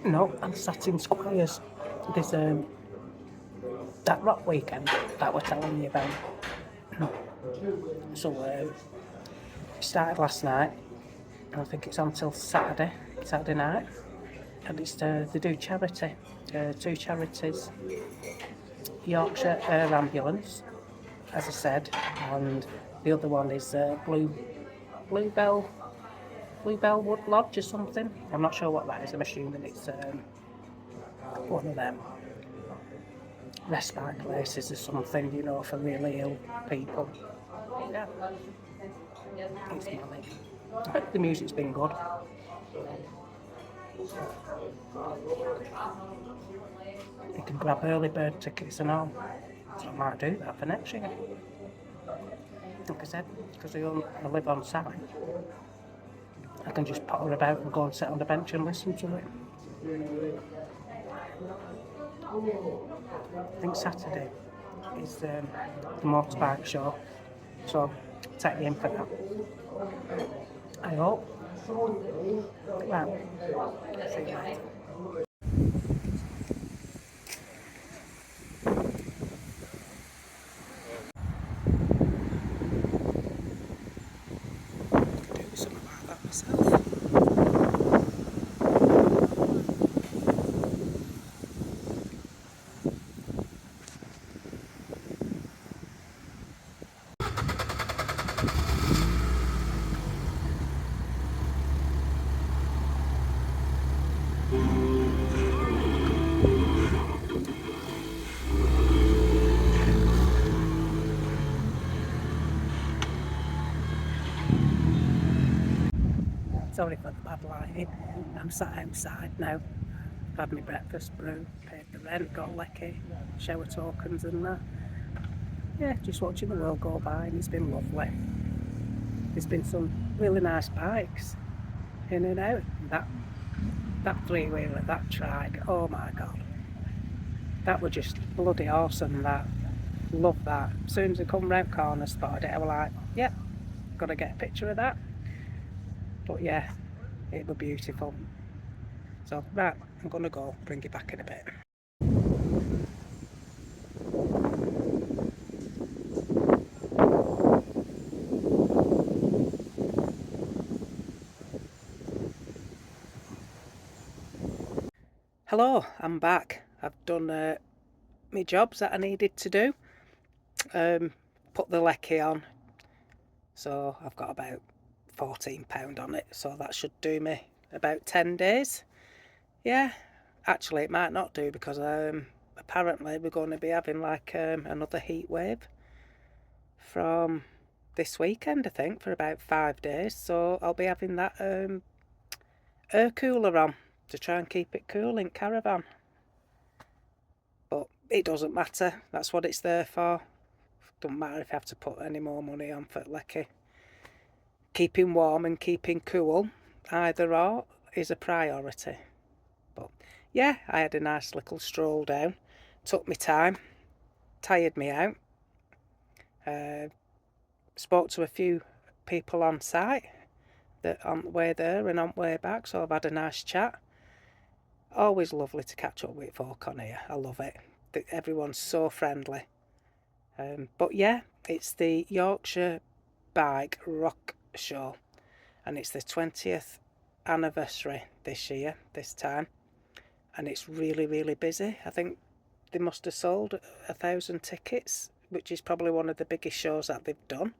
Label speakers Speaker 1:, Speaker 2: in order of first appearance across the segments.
Speaker 1: No, I'm sat in Squires. There's that rock weekend that we're telling you about. So it started last night, and I think it's on till Saturday night. And it's they do charity, two charities, Yorkshire Air Ambulance, as I said, and the other one is Bluebell Wood Lodge or something. I'm not sure what that is. I'm assuming it's one of them respite places or something, you know, for really ill people. Yeah, it's manic. The music's been good. You can grab early bird tickets and all. So I might do that for next year. Like I said, because I live on site, I can just potter about and go and sit on the bench and listen to it. I think Saturday is the motorbike show, so take you in for that. I hope. Right, see you later. Do something like that myself. Sorry for the bad lighting. I'm sat outside now. I've had my breakfast brew, paid the rent, got lecky, shower tokens and that. Yeah, just watching the world go by, and it's been lovely. There's been some really nice bikes in and out. That three-wheeler, that trike, oh my god. That was just bloody awesome, that. Love that. As soon as I come round corner, spotted it, I was like, yep, gotta get a picture of that. But yeah, it was beautiful. So, right, I'm gonna go, bring you back in a bit. Hello, I'm back. I've done my jobs that I needed to do. Put the lecky on, so I've got about £14 on it, so that should do me about 10 days. Yeah, actually it might not do, because apparently we're going to be having like another heat wave from this weekend, I think, for about 5 days, so I'll be having that air cooler on to try and keep it cool in caravan. But it doesn't matter, that's what it's there for. Doesn't matter if I have to put any more money on for lecky. Keeping warm and keeping cool, either or, is a priority. But yeah, I had a nice little stroll down. Took me time, tired me out. Spoke to a few people on site that on the way there and on the way back, so I've had a nice chat. Always lovely to catch up with folk on here. I love it. Everyone's so friendly. But yeah, it's the Yorkshire Bike Rock Show, and it's the 20th anniversary this time, and it's really busy. I think they must have sold 1,000 tickets, which is probably one of the biggest shows that they've done.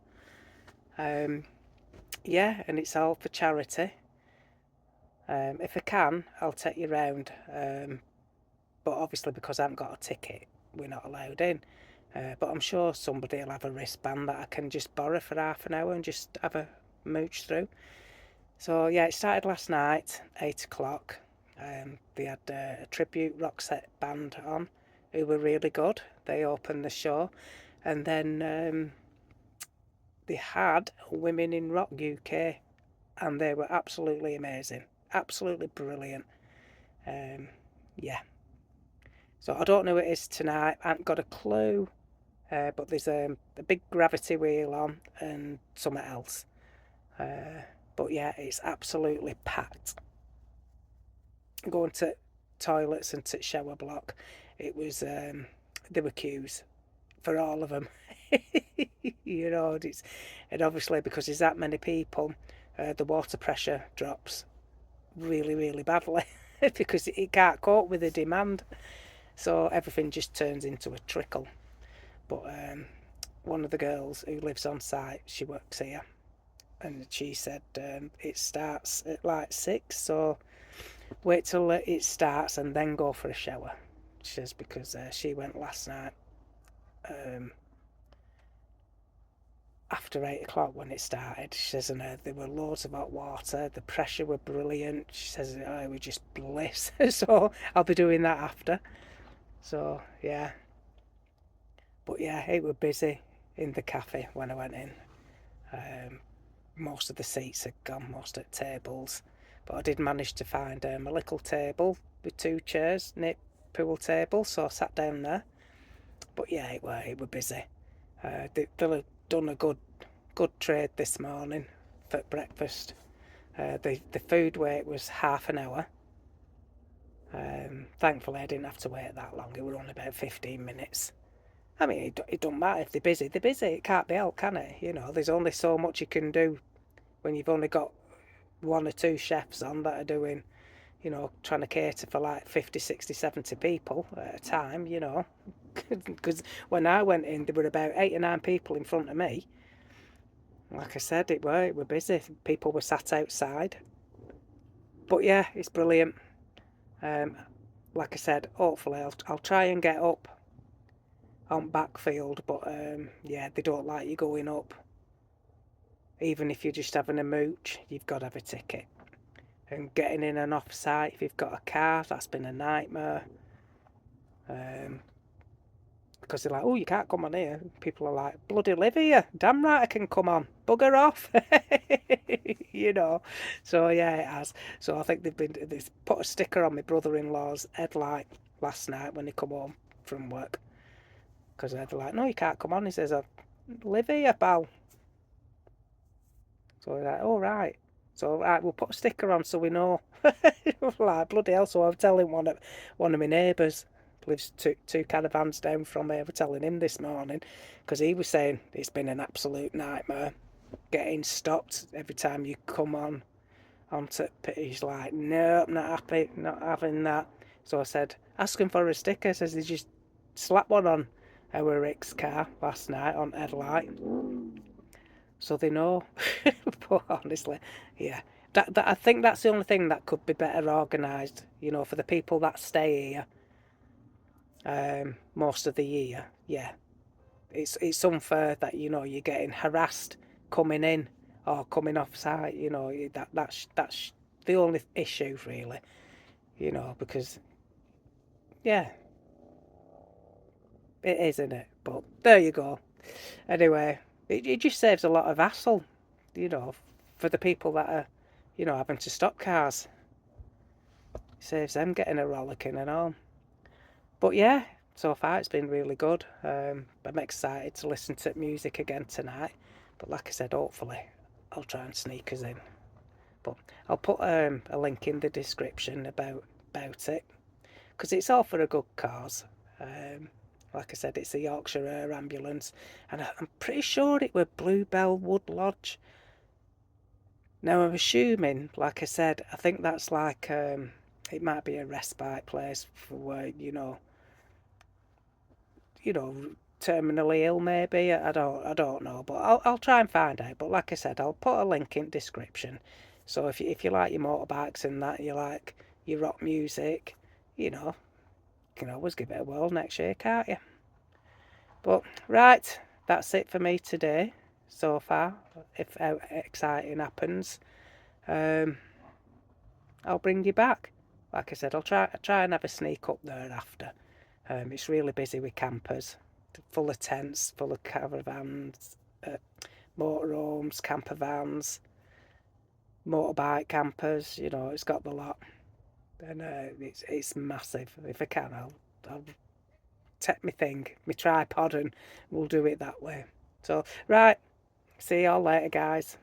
Speaker 1: Yeah, and it's all for charity. If I can, I'll take you round, but obviously because I haven't got a ticket, we're not allowed in. But I'm sure somebody will have a wristband that I can just borrow for half an hour and just have a mooch through. So yeah, it started last night, 8 o'clock. They had a tribute Roxette band on, who were really good. They opened the show, and then they had Women in Rock UK, and they were absolutely amazing, absolutely brilliant. Yeah. So I don't know what it is tonight. I haven't got a clue. But there's a big gravity wheel on and something else. But yeah, it's absolutely packed. Going to toilets and to shower block, it was there were queues for all of them. You know, and obviously because there's that many people, the water pressure drops really, really badly because it can't cope with the demand. So everything just turns into a trickle. But one of the girls who lives on site, she works here, and she said it starts at like 6, so wait till it starts and then go for a shower. She says because she went last night after 8 o'clock when it started. She says, and there were loads of hot water, the pressure were brilliant. She says, oh, it was just bliss. So I'll be doing that after. So yeah. But yeah, it was busy in the cafe when I went in. Most of the seats had gone, most of the tables. But I did manage to find a little table with 2 chairs, near pool table, so I sat down there. But yeah, it were busy. They'll have done a good trade this morning for breakfast. The food wait was half an hour. Thankfully, I didn't have to wait that long. It was only about 15 minutes. I mean, it don't matter if they're busy. They're busy. It can't be helped, can it? You know, there's only so much you can do when you've only got 1 or 2 chefs on that are doing, you know, trying to cater for like 50, 60, 70 people at a time, you know. Because when I went in, there were about 8 or 9 people in front of me. Like I said, it were busy. People were sat outside. But yeah, it's brilliant. Like I said, hopefully I'll try and get up on backfield, but yeah, they don't like you going up. Even if you're just having a mooch, you've got to have a ticket. And getting in and off site, if you've got a car, that's been a nightmare. Because they're like, oh, you can't come on here. People are like, bloody live here. Damn right I can come on. Bugger off. You know. So yeah, it has. So I think they've put a sticker on my brother-in-law's headlight last night when he come home from work. Because they're like, no, you can't come on. He says, I live here, pal. So we're like, oh, right. So right, we'll put a sticker on so we know. Like, bloody hell. So I'm telling one of my neighbours, lives two caravans down from me, I was telling him this morning, because he was saying it's been an absolute nightmare getting stopped every time you come onto pit. He's like, no, I'm not happy, not having that. So I said, ask him for a sticker. Says he just slapped one on our Rick's car last night on headlight, so they know. But honestly, yeah, that I think that's the only thing that could be better organised, you know, for the people that stay here most of the year. Yeah, it's unfair that, you know, you're getting harassed coming in or coming off site. You know, that's the only issue really. You know, because yeah, it is, isn't it? But there you go. Anyway, it just saves a lot of hassle, you know, for the people that are, you know, having to stop cars. It saves them getting a rollicking and all. But yeah, so far it's been really good. I'm excited to listen to music again tonight. But like I said, hopefully I'll try and sneak us in. But I'll put a link in the description about it, because it's all for a good cause. Like I said, it's the Yorkshire Air Ambulance, and I'm pretty sure it were Bluebell Wood Lodge. Now I'm assuming, like I said, I think that's like it might be a respite place for where, you know, terminally ill maybe. I don't know, but I'll try and find out. But like I said, I'll put a link in description. So if you like your motorbikes and that, you like your rock music, you know, can always give it a whirl next year, can't you? But right, that's it for me today so far. If exciting happens, I'll bring you back. Like I said, I'll try and have a sneak up there after. It's really busy with campers, full of tents, full of caravans, motorhomes, camper vans, motorbike campers. You know, it's got the lot, and it's massive. If I can, I'll take my thing, my tripod, and we'll do it that way. So right, see y'all later, guys.